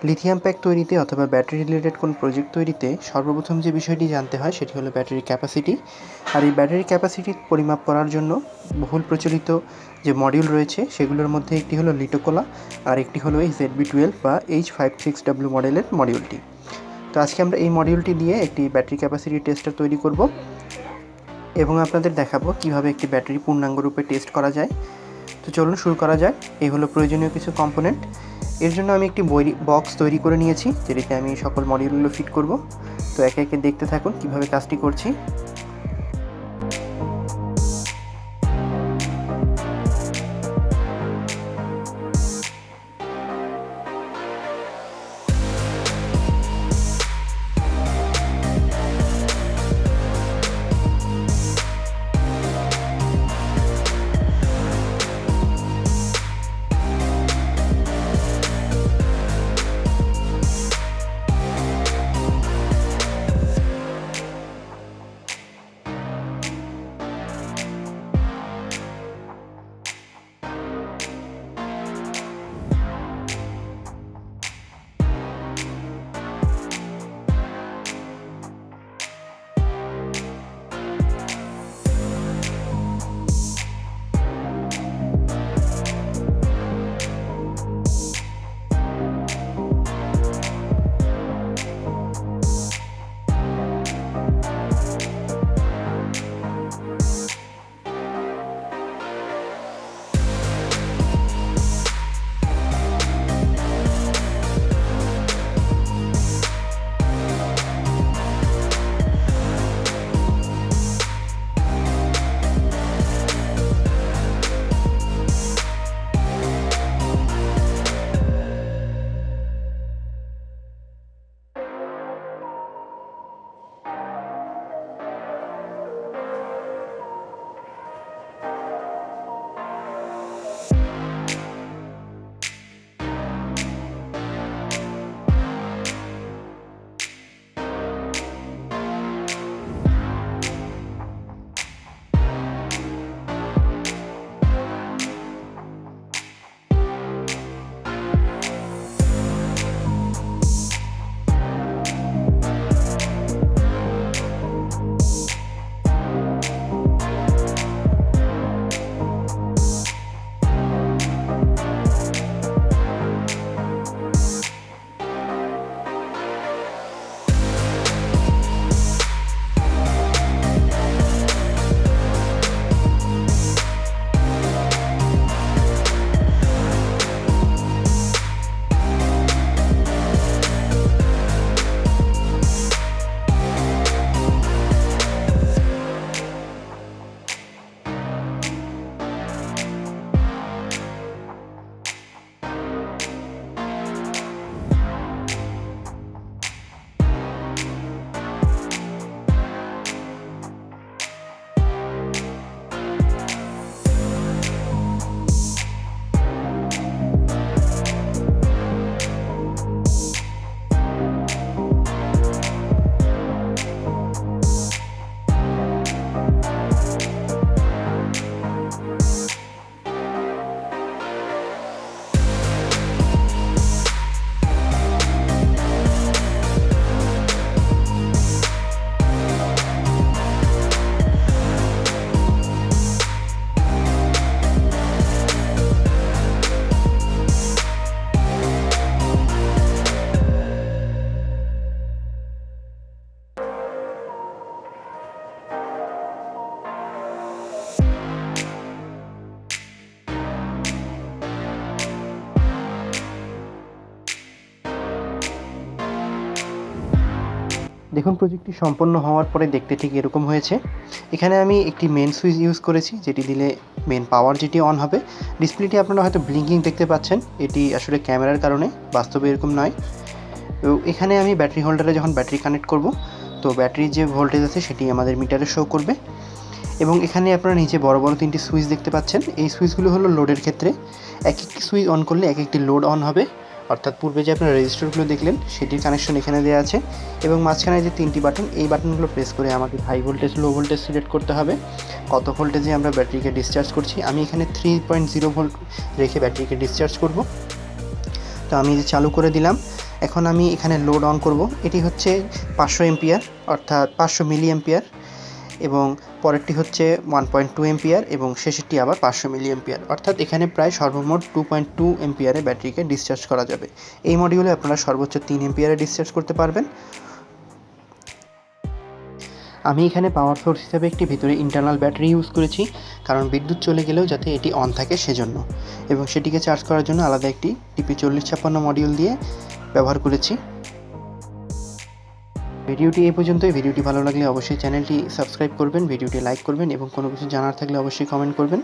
Lithium pack তৈরিতে অথবা battery related কোনো প্রজেক্ট তৈরিতে সর্বপ্রথম যে বিষয়টি জানতে হয় সেটি হলো ব্যাটারি ক্যাপাসিটি। আর এই ব্যাটারি ক্যাপাসিটি পরিমাপ করার জন্য বহুল প্রচলিত যে মডিউল রয়েছে সেগুলোর মধ্যে একটি হলো লিটোকোলা, আর একটি হলো এই ZB12 বা H56W মডেলের মডিউলটি। তো আজকে আমরা এই মডিউলটি দিয়ে একটি ব্যাটারি ক্যাপাসিটি টেস্টার তৈরি করব এবং আপনাদের দেখাবো কিভাবে একটি ব্যাটারি পূর্ণাঙ্গ রূপে টেস্ট করা যায়। তো চলুন শুরু করা যাক। এই হলো প্রয়োজনীয় কিছু কম্পোনেন্ট। এর জন্য আমি একটি বক্স তৈরি করে নিয়েছি, যেটিতে আমি সকল মডিউলগুলো ফিট করব। তো একে একে দেখতে থাকুন কিভাবে কাজটি করছি। দেখুন প্রজেক্টটি সম্পন্ন হওয়ার পরে দেখতে ঠিক এরকম হয়েছে। এখানে আমি একটি মেন সুইচ ইউজ করেছি, যেটি দিলে মেন পাওয়ার যেটি অন হবে। ডিসপ্লেটি আপনারা হয়তো ব্লিঙ্কিং দেখতে পাচ্ছেন, এটি আসলে ক্যামেরার কারণে, বাস্তবে এরকম নয়। তো এখানে আমি ব্যাটারি হোল্ডারে যখন ব্যাটারি কানেক্ট করব, তো ব্যাটারির যে ভোল্টেজ আছে সেটি আমাদের মিটারে শো করবে। এবং এখানে আপনারা নিচে বড় বড় তিনটি সুইচ দেখতে পাচ্ছেন। এই সুইচগুলো হলো লোডের ক্ষেত্রে, এক একটি সুইচ অন করলে এক একটি লোড অন হবে। অর্থাৎ পূর্বে যে আপনারা রেজিস্টারগুলো দেখলেন সেটির কানেকশন এখানে দেওয়া আছে। এবং মাঝখানে যে তিনটি বাটন, এই বাটনগুলো প্রেস করে আমাকে high voltage low voltage select করতে হবে, কত ভোল্টেজে আমরা ব্যাটারিকে ডিসচার্জ করছি। আমি এখানে 3.0 ভোল্ট রেখে ব্যাটারিকে ডিসচার্জ করব। তো আমি যে চালু করে দিলাম এখন আমি এখানে লোড অন করব। এটি হচ্ছে 500 এম্পিয়ার অর্থাৎ 500 মিলি এম্পিয়ার, এবং পরেরটি হচ্ছে 1.2 এম্পিয়ার এবং শেষেরটি আবার 500 মিলি এম্পিয়ার, অর্থাৎ এখানে প্রায় সর্বমোট 2.2 এম্পিয়ারে ব্যাটারিকে ডিসচার্জ করা যাবে। এই মডিউলে আপনারা সর্বোচ্চ 3 এম্পিয়ারে ডিসচার্জ করতে পারবেন। আমি এখানে পাওয়ার সোর্স হিসেবে একটি ভিতরে ইন্টারনাল ব্যাটারি ইউজ করেছি, কারণ বিদ্যুৎ চলে গেলেও যাতে এটি অন থাকে সেজন্য, এবং সেটিকে চার্জ করার জন্য আলাদা একটি টিপি 4056 মডিউল দিয়ে ব্যবহার করেছি। ভিডিওটি এই পর্যন্তই। ভিডিওটি ভালো লাগলে অবশ্যই চ্যানেলটি সাবস্ক্রাইব করবেন, ভিডিওটি লাইক করবেন এবং কোনো কিছু জানার থাকলে অবশ্যই কমেন্ট করবেন।